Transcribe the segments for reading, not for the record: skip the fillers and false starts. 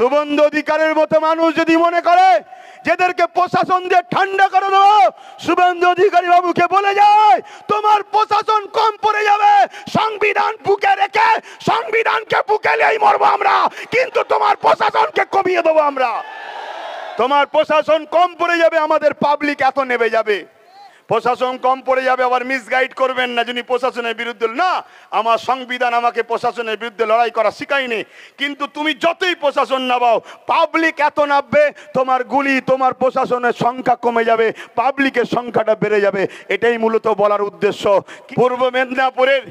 শুভেন্দু অধিকারীর মতো মানুষ যদি মনে করে যেদেরকে প্রশাসন দিয়ে ঠান্ডা করে দেবো, শুভেন্দু অধিকারী বাবুকে বলে যায় তোমার প্রশাসন কম পড়ে যাবে, সংবিধান বুকে রেখে সংবিধানকে বুকে নিয়েই মরবো আমরা, কিন্তু তোমার প্রশাসনকে কমিয়ে দেবো আমরা। তোমার প্রশাসন কম পড়ে যাবে, আমাদের পাবলিক এত নেবে যাবে। প্রশাসন কম পড়ে যাবে, আবার মিসগাইড করবেন না যিনি প্রশাসনের বিরুদ্ধে। না, আমার সংবিধান আমাকে প্রশাসনের বিরুদ্ধে লড়াই করা শিখায়নি, কিন্তু তুমি যতই প্রশাসন নামাও পাবলিক এত নামবে, তোমার গুলি তোমার প্রশাসনের সংখ্যা কমে যাবে, পাবলিকের সংখ্যাটা বেড়ে যাবে। এটাই মূলত বলার উদ্দেশ্য। পূর্ব মেদিনীপুরের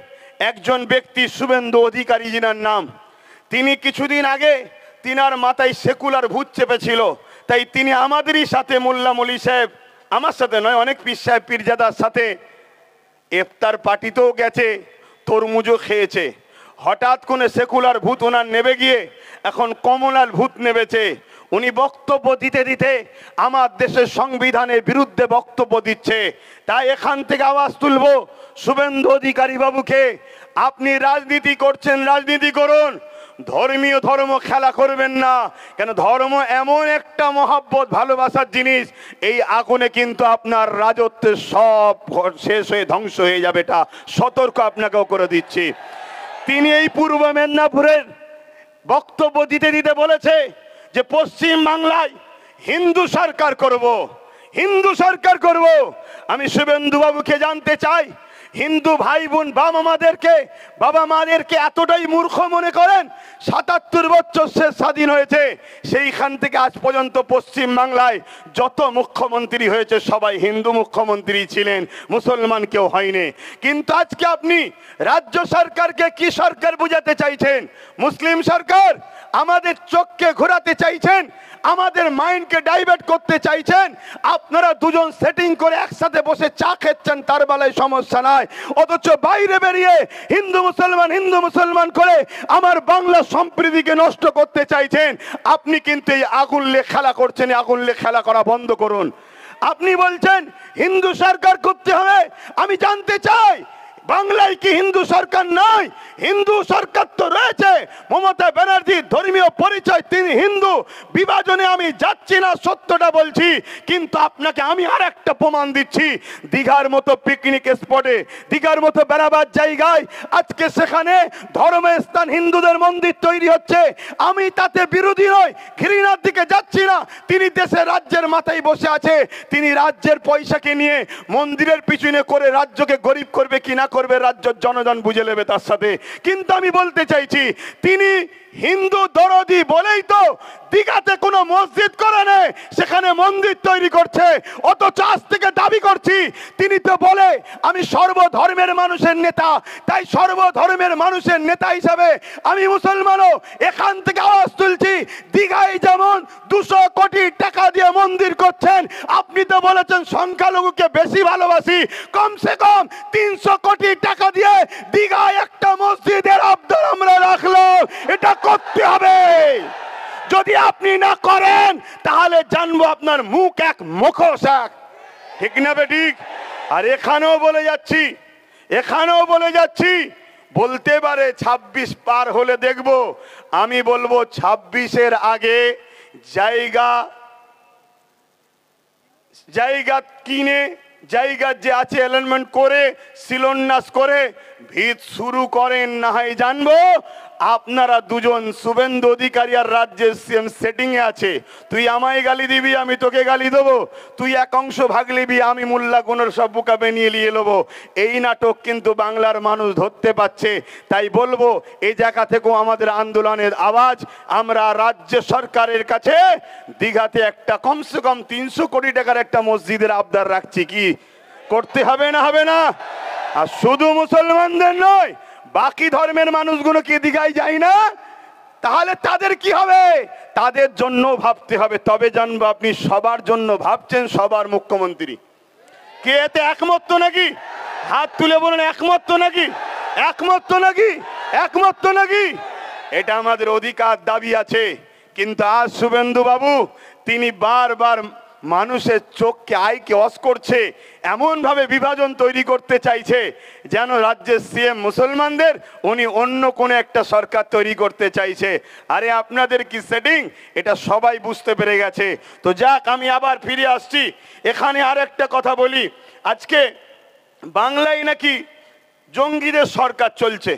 একজন ব্যক্তি শুভেন্দু অধিকারী যিনার নাম, তিনি কিছুদিন আগে তিনার মাথায় সেকুলার ভূত চেপেছিল, তাই তিনি আমাদেরই সাথে মোল্লা মলি সাহেব, আমার সাথে নয়, অনেক পীর সাহেব পীরজাদার সাথে ইফতার পার্টিতেও গেছে, তরমুজও খেয়েছে। হঠাৎ করে সেকুলার ভূত ওনার নেবে গিয়ে এখন কমলার ভূত নেবেছে। উনি বক্তব্য দিতে দিতে আমার দেশের সংবিধানের বিরুদ্ধে বক্তব্য দিচ্ছে। তাই এখান থেকে আওয়াজ তুলবো, শুভেন্দু অধিকারী বাবুকে, আপনি রাজনীতি করছেন, রাজনীতি করুন, ধর্মীয় ধর্ম খেলা করবেন না। কেন, ধর্ম এমন একটা মহব্বত ভালোবাসার জিনিস, এই আগুনে কিন্তু আপনার রাজত্বের সব শেষ হয়ে ধ্বংস হয়ে যাবে, এটা সতর্ক আপনাকেও করে দিচ্ছি। তিনি এই পূর্ব মেদিনীপুরের বক্তব্য দিতে দিতে বলেছে যে পশ্চিম বাংলায় হিন্দু সরকার করব, হিন্দু সরকার করব। আমি শুভেন্দু বাবুকে জানতে চাই, হিন্দু ভাই বোন বাবা মাদেরকে এতটাই মূর্খ মনে করেন? ৭৭ বছর সে স্বাধীন হয়েছে, সেইখান থেকে আজ পর্যন্ত পশ্চিম বাংলায় যত মুখ্যমন্ত্রী হয়েছে সবাই হিন্দু মুখ্যমন্ত্রী ছিলেন, মুসলমান কেউ হয়নি। কিন্তু আজকে আপনি রাজ্য সরকারকে কি সরকার বুঝাতে চাইছেন? মুসলিম সরকার। আমাদের চোখকে ঘোরাতে চাইছেন, আমাদের মাইন্ডকে ডাইভার্ট করতে চাইছেন। আপনারা দুজন সেটিং করে একসাথে বসে চা খেচ্ছেন, তার বেলায় সমস্যা নাই, অথচ বাইরে বেরিয়ে হিন্দু মুসলমান করে আমার বাংলা সম্প্রীতিকে নষ্ট করতে চাইছেন। আপনি কিন্তু এই আগুন লে খেলা করছেন, আগুন লে খেলা করা বন্ধ করুন। আপনি বলছেন হিন্দু সরকার করতে হবে, আমি জানতে চাই বাংলায় কি হিন্দু সরকার নাই? হিন্দু সরকার তো রয়েছে। মমতা ব্যানার্জির ধর্মীয় পরিচয়, তিনি হিন্দু। বিভাজনে আমি যাচ্ছি না, সত্যটা বলছি। কিন্তু আপনাকে আমি আর একটা প্রমাণ দিচ্ছি, দীঘার মতো পিকনিক স্পটে, দীঘার মতো বেড়াবার জায়গায় আজকে সেখানে ধর্মস্থান হিন্দুদের মন্দির তৈরি হচ্ছে। আমি তাতে বিরোধী নই, ঘৃণার দিকে যাচ্ছি না। তিনি দেশের রাজ্যের মাথায় বসে আছে, তিনি রাজ্যের পয়সাকে নিয়ে মন্দিরের পিছনে করে রাজ্যকে গরিব করবে কিনা করবে রাজ্যের জনগণ বুঝে নেবে তার সাথে। কিন্তু আমি বলতে চাইছি, তিনি হিন্দু দরদি বলেই তো দীঘাতে কোনো মসজিদ করে নেই, সেখানে মন্দির তৈরি করছে। অথচ আজ থেকে দাবি করছি, তিনি তো বলে আমি সর্বধর্মের মানুষের নেতা, তাই সর্বধর্মের মানুষের নেতা হিসাবে আমি মুসলমানও এখান থেকে আওয়াজ তুলছি। দীঘায় যেমন 200 কোটি টাকা দিয়ে মন্দির করছেন, আপনি তো বলেছেন সংখ্যালঘুকে বেশি ভালোবাসি, কমসে কম 300 কোটি টাকা দিয়ে দীঘায় একটা মসজিদের আবদার আমরা রাখলাম। এটা করতে হবে। যদি আপনি না করেন তাহলে জানবো আপনার মুখ এক মুখোশ এক, ঠিক না বেঠিক? আর এখানেও বলে যাচ্ছি, বলতে পারে 26 পার হলে দেখব। আমি বলবো 26-এর আগে জায়গা কিনে, জায়গার যে আছে অ্যালাইনমেন্ট করে, শিলান্যাস করে ভিত শুরু করেন, না হয় জানবো আপনারা দুজন শুভেন্দু অধিকারী আর রাজ্যের সিএম সেটিং এ আছে। তুই আমায় গালি দিবি, আমি তোকে গালি দেবো, তুই এক অংশ ভাগ নিবি, আমি মোল্লা গুণের সব বুকা বানিয়ে নিয়ে নেবো। এই নাটক কিন্তু বাংলার মানুষ ধরতে পারছে। তাই বলবো, এই জায়গা থেকেও আমাদের আন্দোলনের আওয়াজ আমরা রাজ্য সরকারের কাছে দীঘাতে একটা কমসে কম 300 কোটি টাকার একটা মসজিদের আবদার রাখছি। কি করতে হবে না? হবে না? আর শুধু মুসলমানদের নয়, বাকি ধর্মের মানুষগুলো কি দীঘায় যায় না? তাহলে তাদের কি হবে? তাদের জন্য ভাবতে হবে। তবে জানবো আপনি সবার জন্য ভাবছেন, সবার মুখ্যমন্ত্রী। কে এতে একমত তো নাকি? হাত তুলে বলুন, একমত তো নাকি? একমত তো নাকি? একমত তো নাকি? এটা আমাদের অধিকার, দাবি আছে। কিন্তু আজ শুভেন্দু বাবু তিনি বারবার মানুষের চোখকে আইকে অস করছে, এমনভাবে বিভাজন তৈরি করতে চাইছে যেন রাজ্যের সিএম মুসলমানদের, উনি অন্য কোনো একটা সরকার তৈরি করতে চাইছে। আরে আপনাদের কি সেটিং, এটা সবাই বুঝতে পেরে গেছে। তো যাক, আমি আবার ফিরে আসছি। এখানে আর একটা কথা বলি, আজকে বাংলায় নাকি জঙ্গিদের সরকার চলছে,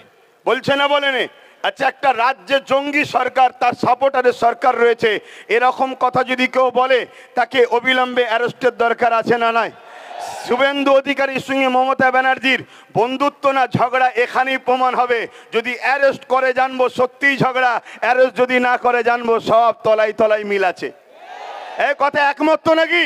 বলছে না বলেনি? আচ্ছা, একটা রাজ্যে জঙ্গি সরকার, তার সাপোর্টারের সরকার রয়েছে, এরকম কথা যদি কেউ বলে তাকে অবিলম্বে অ্যারেস্টের দরকার আছে না নাই? শুভেন্দু অধিকারীর সঙ্গে মমতা ব্যানার্জির বন্ধুত্ব না ঝগড়া এখানেই প্রমাণ হবে। যদি অ্যারেস্ট করে জানবো সত্যিই ঝগড়া, অ্যারেস্ট যদি না করে জানবো সব তলায় তলায় মিল আছে। এই কথা একমত তো নাকি?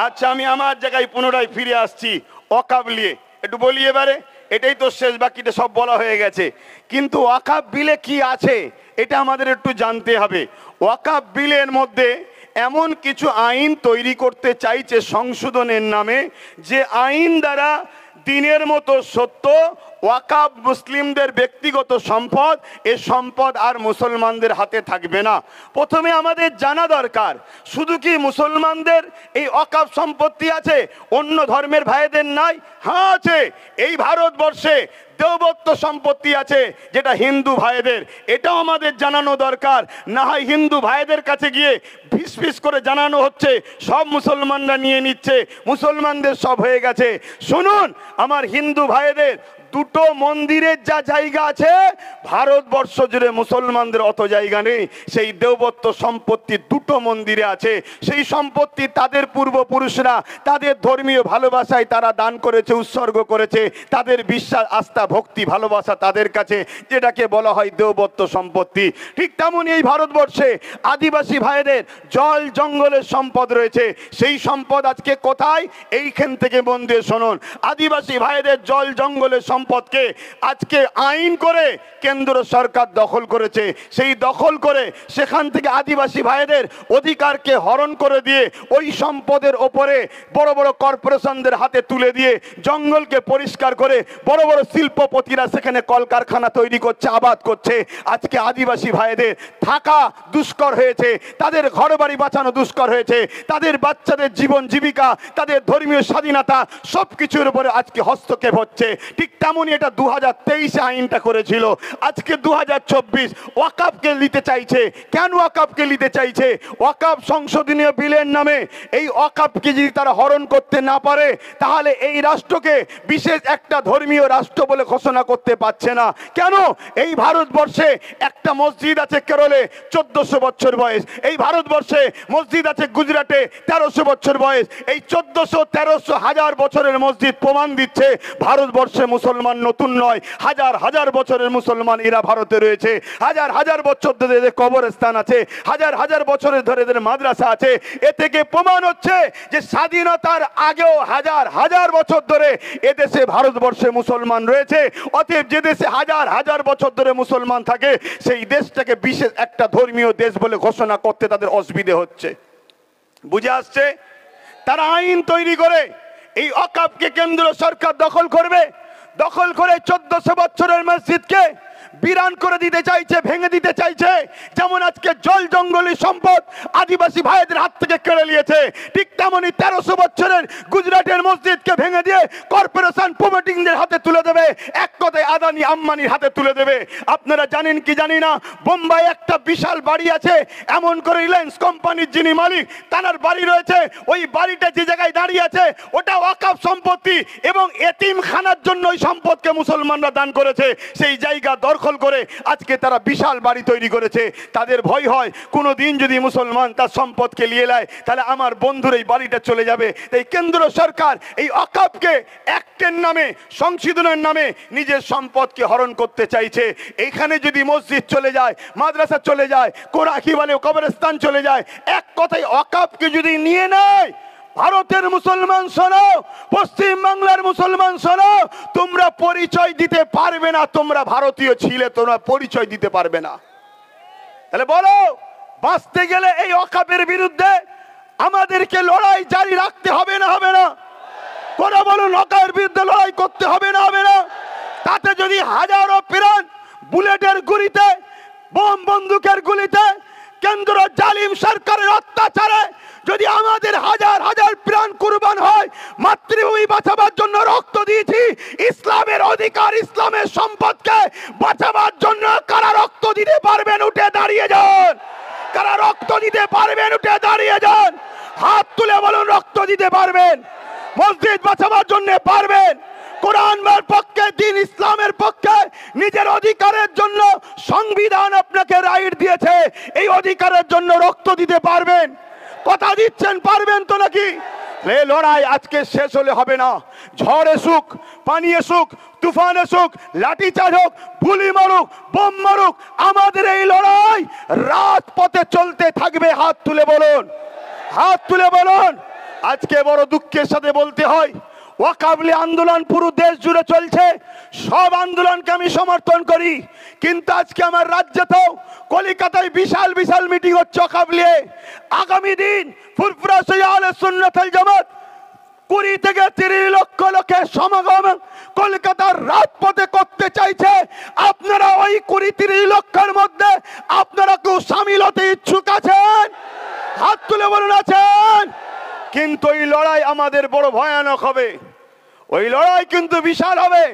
আচ্ছা, আমি আমার জায়গায় পুনরায় ফিরে আসছি। ওয়াকফ নিয়ে একটু বলি এবারে, এটাই তো শেষ, বাকিটা সব বলা হয়ে গেছে। কিন্তু ওয়াকফ বিলে কি আছে এটা আমাদের একটু জানতে হবে। ওয়াকফ বিলের মধ্যে এমন কিছু আইন তৈরি করতে চাইছে সংশোধনের নামে, যে আইন দ্বারা দিনের মতো সত্য ওয়াকফ মুসলিমদের ব্যক্তিগত সম্পদ, এ সম্পদ আর মুসলমানদের হাতে থাকবে না। প্রথমে আমাদের জানা দরকার, শুধু কি মুসলমানদের এই ওয়াকফ সম্পত্তি আছে, অন্য ধর্মের ভাইদের নাই? হ্যাঁ আছে। এই ভারতবর্ষে দেবত্ব সম্পত্তি আছে যেটা হিন্দু ভাইদের, এটাও আমাদের জানানো দরকার। না হয় হিন্দু ভাইদের কাছে গিয়ে ফিস ফিস করে জানানো হচ্ছে সব মুসলমানরা নিয়ে নিচ্ছে, মুসলমানদের সব হয়ে গেছে। শুনুন আমার হিন্দু ভাইদের, দুটো মন্দিরের যা জায়গা আছে ভারতবর্ষ জুড়ে মুসলমানদের অত জায়গা নেই। সেই দেবত্ব সম্পত্তি দুটো মন্দিরে আছে। সেই সম্পত্তি তাদের পূর্বপুরুষরা তাদের ধর্মীয় ভালোবাসায় তারা দান করেছে, উৎসর্গ করেছে, তাদের বিশ্বাস, আস্থা, ভক্তি, ভালোবাসা তাদের কাছে, যেটাকে বলা হয় দেবত্ব সম্পত্তি। ঠিক তেমনই এই ভারতবর্ষে আদিবাসী ভাইদের জল জঙ্গলের সম্পদ রয়েছে। সেই সম্পদ আজকে কোথায়? এইখান থেকে মন দিয়ে শুনুন। আদিবাসী ভাইদের জল জঙ্গলের সম্পদকে আজকে আইন করে কেন্দ্র সরকার দখল করেছে। সেই দখল করে সেখান থেকে আদিবাসী ভাইদের অধিকারকে হরণ করে দিয়ে ওই সম্পদের ওপরে বড় বড় কর্পোরেশনদের হাতে তুলে দিয়ে জঙ্গলকে পরিষ্কার করে বড় বড় শিল্পপতিরা সেখানে কলকারখানা তৈরি করছে, আবাদ করছে। আজকে আদিবাসী ভাইদের থাকা দুষ্কর হয়েছে, তাদের ঘরবাড়ি বাঁচানো দুষ্কর হয়েছে, তাদের বাচ্চাদের জীবন জীবিকা, তাদের ধর্মীয় স্বাধীনতা সব কিছুর উপরে আজকে হস্তক্ষেপ হচ্ছে। ঠিক তেমনই এটা 2023 আইনটা করেছিল। আজকে 2024 ওয়াকফকে নিতে চাইছে। কেন ওয়াকফকে নিতে চাইছে? ওয়াকফ সংশোধনীয় বিলের নামে এই ওয়াকফকে যদি তারা হরণ করতে না পারে, তাহলে এই রাষ্ট্রকে বিশেষ একটা ধর্মীয় রাষ্ট্র বলে ঘোষণা করতে পারছে না। কেন? এই ভারতবর্ষে একটা মসজিদ আছে কেরলে 1400 বছর বয়স, এই ভারতবর্ষে মসজিদ আছে গুজরাটে 1300 বছর বয়স। এই 1400, 1300, 1000 বছরের মসজিদ প্রমাণ দিচ্ছে ভারতবর্ষে মুসলমান নতুন নয়। হাজার হাজার বছরের মুসলমান এরা ভারতে রয়েছে। হাজার হাজার বছর ধরে এদের কবরস্থান আছে, হাজার হাজার বছরের ধরে এদের মাদ্রাসা আছে। এ থেকে প্রমাণ হচ্ছে যে স্বাধীনতার আগেও হাজার হাজার বছর ধরে এদেশে ভারতবর্ষে মুসলমান রয়েছে। অতএব যে দেশে হাজার হাজার বছর ধরে মুসলমান থাকে, সেই দেশটাকে বিশেষ একটা ধর্মীয় দেশ বলে ঘোষণা করতে তাদের অসুবিধে হচ্ছে। বুঝে আসছে? তারা আইন তৈরি করে এই ওয়াকফকে কেন্দ্র সরকার দখল করবে, দখল করে 1400 বছরের মসজিদকে বিরান করে দিতে চাইছে, ভেঙে দিতে চাইছে। যেমন আজকে জল জঙ্গলি সম্পদ আদিবাসী ভাইদের হাত থেকে কেড়ে নিয়েছে, ঠিক তেমনি 1300 বছরের গুজরাটের মসজিদকে ভেঙে দিয়ে কর্পোরেশন প্রমোটিংদের হাতে তুলে দেবে। এক কথায় আদানি আম্বানির হাতে তুলে দেবে। আপনারা জানেন কি জানি না, বোম্বাই একটা বিশাল বাড়ি আছে, এমন করে রিলায়েন্স কোম্পানির যিনি মালিক তার বাড়ি রয়েছে। ওই বাড়িটা যে জায়গায় দাঁড়িয়ে আছে ওটা ওয়াকফ সম্পত্তি, এবং এতিমখানার জন্য ওই সম্পদকে মুসলমানরা দান করেছে। সেই জায়গা দখল করে আজকে তারা বিশাল বাড়ি তৈরি করেছে। তাদের ভয় হয় কোনো দিন যদি মুসলমান তার সম্পদকে নিয়ে নেয়, তাহলে আমার বন্ধুর এই বাড়িটা চলে যাবে। তাই কেন্দ্র সরকার এই ওয়াকফকে অ্যাক্টের নামে, সংশোধনের নামে নিজের সম্পদকে হরণ করতে চাইছে। এইখানে যদি মসজিদ চলে যায়, মাদ্রাসা চলে যায়, কোরআন বলে কবরস্থান চলে যায়, এক কথায় ওয়াকফকে যদি নিয়ে নেয়, ভারতের মুসলমান শোনো, পশ্চিম বাংলার মুসলমান শোনো, তোমরা পরিচয় দিতে পারবে না তোমরা ভারতীয় ছিলে, তোমরা পরিচয় দিতে পারবে না। তাহলে বলো, বাঁচতে গেলে এই ওয়াকফের বিরুদ্ধে আমাদেরকে লড়াই জারি রাখতে হবে না হবে না? করে বলুন, ওয়াকফের বিরুদ্ধে লড়াই করতে হবে না হবে না? তাতে যদি হাজারো প্রাণ বুলেটের গুলিতে, বোম বন্দুকের গুলিতে কেন্দ্র জালিম সরকারের অত্যাচারে যদি আমাদের হাজার হাজার প্রাণ কুরবান হয়, মাতৃভূমি বাঁচাবার জন্য রক্ত দিয়েছি, ইসলামের অধিকার ইসলামের সম্পদকে বাঁচাবার জন্য কারা রক্ত দিতে পারবেন? উঠে দাঁড়িয়ে যান। কারা রক্ত দিতে পারবেন? উঠে দাঁড়িয়ে যান। হাত তুলে বলুন রক্ত দিতে পারবেন। মসজিদ বাঁচাবার জন্য পারবেন। কোরআনের পক্ষে, দিন ইসলামের পক্ষে, নিজের অধিকারের জন্য সংবিধান আপনাকে রাইট দিয়েছে, এই অধিকারের জন্য রক্ত দিতে পারবেন। কথা দিচ্ছেন পারবেন তো নাকি? এই লড়াই আজকে শেষ হলে হবে না। ঝড় এসুক, পানি এসুক, তুফান এসুক, লাঠিচার্জ হোক, গুলি মারুক, বোম মারুক, আমাদের এই লড়াই রাজপথে চলতে থাকবে। হাত তুলে বলুন, হাত তুলে বলুন। আজকে বড় দুঃখের সাথে বলতে হয়, ওয়াকাবলি আন্দোলন পুরো দেশ জুড়ে চলছে, সব আন্দোলনকে আমি সমর্থন করি, কিন্তু আজকে আমার রাজ্যেতেও কলকাতায় বিশাল বিশাল মিটিং হচ্ছে ওয়াকাবলি। আগামী দিন ফুরফুরা আহলে সুন্নাত ওয়াল জামাত 20 থেকে 30 লক্ষ লোকের সমাগম কলকাতার রাজপথে করতে চাইছে। আপনারা ওই 20-30 লক্ষের মধ্যে আপনারা কেউ সামিল হতে ইচ্ছুক আছেন? হাত তুলে বলুন আছেন। কিন্তু এই লড়াই আমাদের বড় ভয়ানক হবে, ওই লড়াই কিন্তু বিশাল হবে।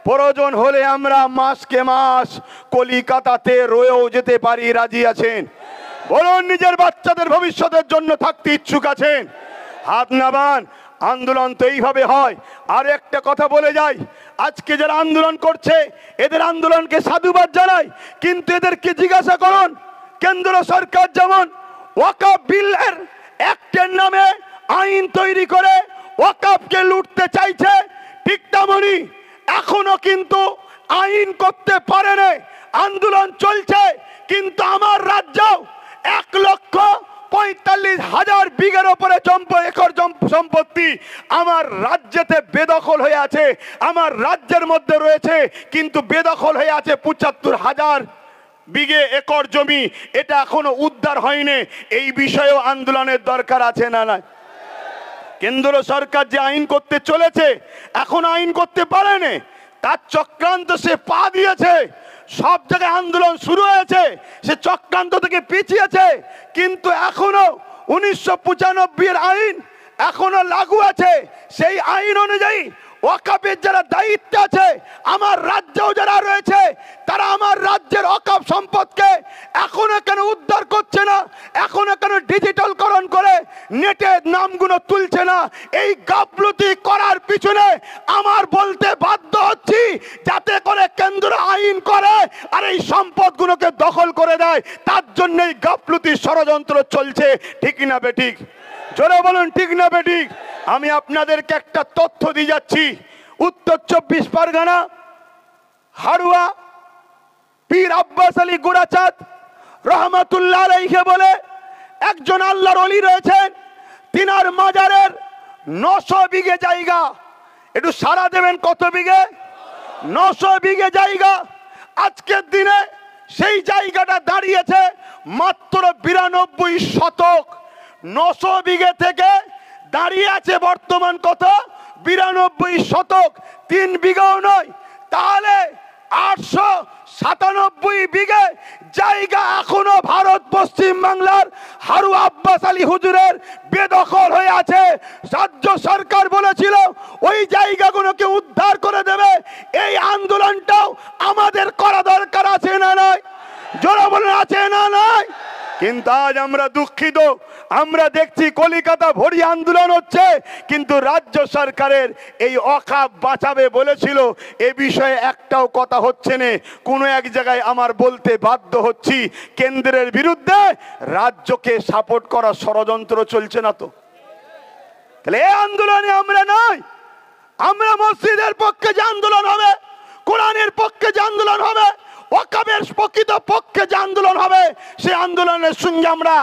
প্রয়োজন হলে আমরা মাসকে মাস কলিকাতাতে রয়েও যেতে পারি। রাজি আছেন? বলুন নিজের বাচ্চাদের ভবিষ্যতের জন্য থাকতে ইচ্ছুক আছেন? হাত নামান। আন্দোলন তো এইভাবে হয়। আর একটা কথা বলে যাই, আজকে যারা আন্দোলন করছে এদের আন্দোলনকে সাধুবাদ জানাই, কিন্তু এদেরকে জিজ্ঞাসা করুন, কেন্দ্র সরকার যেমন ওয়াকফ বিলের অ্যাক্টের নামে আইন তৈরি করে ওয়াকফকে লুটতে চাইছে, ঠিক তেমনি এখনো কিন্তু আইন করতে পারেনি। আন্দোলন চলছে, কিন্তু আমার রাজ্য 1,45,000 বিঘের উপরে একর সম্পত্তি আমার রাজ্যেতে বেদখল হয়ে আছে। আমার রাজ্যের মধ্যে রয়েছে, কিন্তু বেদখল হয়ে আছে 75,000 বিঘে একর জমি। এটা এখনো উদ্ধার হয়নি। এই বিষয়েও আন্দোলনের দরকার আছে না নাই? কেন্দ্র সরকার যে আইন করতে চলেছে এখন আইন করতে পারেনি, তার চক্রান্ত সে পা দিয়েছে। সব জায়গায় আন্দোলন শুরু হয়েছে, সে চক্রান্ত থেকে পিছিয়েছে, কিন্তু এখনো 1995 আইন এখনো লাগু আছে। সেই আইন অনুযায়ী ওয়াকফের যারা দায়িত্বে আছে, আমার রাজ্যেও যারা রয়েছে, তারা আমার রাজ্যের ওয়াকফ সম্পদকে এখনো কেন উদ্ধার করছে না? এখনো কেন ডিজিটালকরণ করে নেটে নামগুলো তুলছে না? এই গাফলতি করার পিছনে আমার বলতে বাধ্য হচ্ছি, যাতে করে কেন্দ্র আইন করে আর এই সম্পদগুলোকে দখল করে দেয়। তার জন্যই গাফলতি ষড়যন্ত্র চলছে। ঠিক না বেঠিক? জোরে বলুন ঠিক না বেঠিক? আমি আপনাদেরকে একটা তথ্য দিয়ে যাচ্ছি। উত্তর 24 পরগনা হাড়ুয়া পীর আব্বাস আলী গুড়াচাঁদ রহমাতুল্লাহ আলাইহি বলে একজন আল্লাহর ওলি রয়েছেন, তিনার মাজারের 900 বিঘে জায়গা। একটু সারা দেবেন, কত বিঘে? 900 বিঘে জায়গা। আজকের দিনে সেই জায়গাটা দাঁড়িয়েছে মাত্র 92 শতক। 900 বিঘে থেকে দাঁড়িয়ে আছে বর্তমান কত? 92 শতক। 3 বিঘাও নয়, তাহলে 897 বিঘে জায়গা এখনো ভারত পশ্চিম বাংলার হারু আব্বাস আলী হুজুরের বেদখল হয়ে আছে। রাজ্য সরকার বলেছিল ওই জায়গাগুলোকে উদ্ধার করে দেবে। এই আন্দোলনটাও আমাদের করা দরকার আছে না নাই? জোরে বলুন আছে না নাই? কিন্তু আজ আমরা দুঃখিত, আমরা দেখছি কলিকাতা ভরি আন্দোলন হচ্ছে, কিন্তু রাজ্য সরকারের এই ওয়াকফ বাঁচাবে বলেছিল, এ বিষয়ে একটাও কথা হচ্ছে না। কোনো এক জায়গায় আমার বলতে বাধ্য হচ্ছি, কেন্দ্রের বিরুদ্ধে রাজ্যকে সাপোর্ট করা ষড়যন্ত্র চলছে না তো? তাহলে এই আন্দোলনে আমরা নাই। আমরা মসজিদের পক্ষে যে আন্দোলন হবে, কোরআনের পক্ষে যে আন্দোলন হবে, ওয়াকফের প্রকৃত পক্ষে যে আন্দোলন হবে, সে আন্দোলনের সঙ্গে আমরা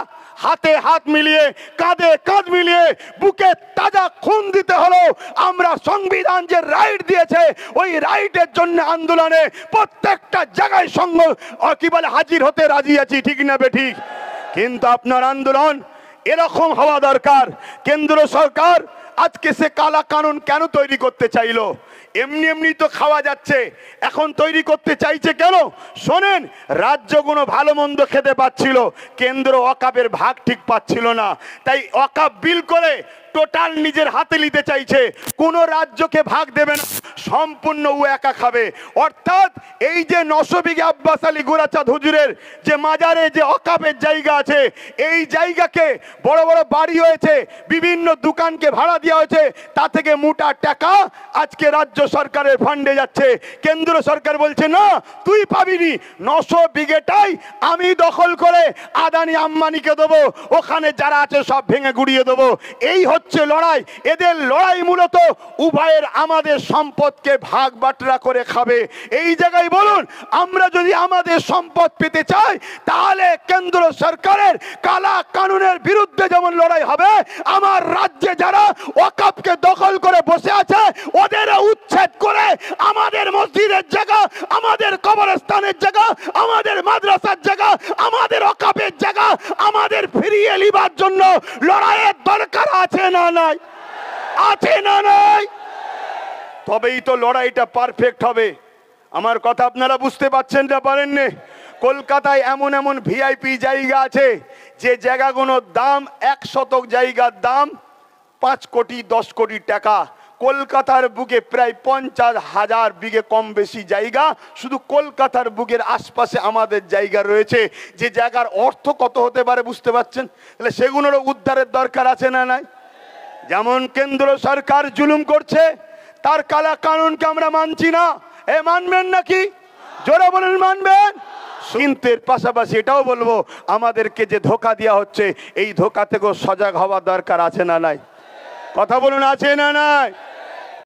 হাতে হাত মিলিয়ে, কাঁধে কাঁধ মিলিয়ে, বুকে তাজা খুন দিতে হলো আমরা সংবিধান যে রাইট দিয়েছে ওই রাইটের জন্য আন্দোলনে প্রত্যেকটা জায়গায় সঙ্গ কি বলে হাজির হতে রাজি আছি। ঠিক না বেঠিক? কিন্তু আপনার আন্দোলন এরকম হওয়া দরকার। কেন্দ্র সরকার আজকে সে কালা কানুন কেন তৈরি করতে চাইলো? এমনি এমনি তো খাওয়া যাচ্ছে, এখন তৈরি করতে চাইছে কেন? শোনেন, রাজ্যগুলো ভালো মন্দ খেতে পাচ্ছিল, কেন্দ্র ওয়াকাফের ভাগ ঠিক পাচ্ছিল না, তাই ওয়াকাফ বিল করে টোটাল নিজের হাতে নিতে চাইছে। কোন রাজ্যকে ভাগ দেবে না, সম্পূর্ণ ও একা খাবে। অর্থাৎ এই যে 900 বিঘে আব্বাস আলী গোরাচাঁদ হুজুরের যে মাজারে যে ওয়াকাফের জায়গা আছে, এই জায়গাকে বড় বড় বাড়ি হয়েছে, বিভিন্ন দোকানকে ভাড়া দেওয়া হয়েছে, তা থেকে মোটা টাকা আজকে রাজ্য সরকারের ফান্ডে যাচ্ছে। কেন্দ্র সরকার বলছে না, তুই পাবিনি, 900 বিঘেটাই আমি দখল করে আদানি আম্বানিকে দেবো, ওখানে যারা আছে সব ভেঙে গুড়িয়ে দেবো। এই হচ্ছে লড়াই। এদের লড়াই মূলত উভয়ের আমাদের সম্পদকে ভাগ বাটরা করে খাবে। এই জায়গায় বলুন, আমরা যদি আমাদের সম্পদ পেতে চাই, তাহলে কেন্দ্র সরকারের কালা কানুনের বিরুদ্ধে যেমন লড়াই হবে, আমার রাজ্যে যারা ওয়াকাফকে দখল করে বসে আছে ওদের উচ্ছেদ করে আমাদের মসজিদের জায়গা, আমাদের কবরস্থানের জায়গা, আমাদের মাদ্রাসার জায়গা, আমাদের ওয়াকাফের জায়গা আমাদের ফিরিয়ে নিবার জন্য লড়াইয়ের দরকার আছে না নাই? আছে না নাই? তবেই তো লড়াইটা পারফেক্ট হবে। আমার কথা আপনারা বুঝতে পারছেন না পারেননি? কলকাতায় এমন এমন ভিআইপি জায়গা আছে যে জায়গাগুলোর দাম 1 শতক জায়গার দাম 5 কোটি 10 কোটি টাকা। কলকাতার বুকে প্রায় 50,000 বিঘে কম বেশি জায়গা শুধু কলকাতার বুকের আশপাশে আমাদের জায়গা রয়েছে, যে জায়গার অর্থ কত হতে পারে বুঝতে পারছেন? তাহলে সেগুলোরও উদ্ধারের দরকার আছে না নাই? যেমন কেন্দ্র সরকার জুলুম করছে, তার কালা কানুনকে আমরা মানছি না, এ মানবেন নাকি? জোরে বলেন মানবেন? কিন্তু এর পাশাপাশি এটাও বলবো, আমাদেরকে যে ধোঁকা দেওয়া হচ্ছে, এই ধোঁকা থেকেও সজাগ হওয়ার দরকার আছে না নাই? কথা বলুন, আছে না নাই?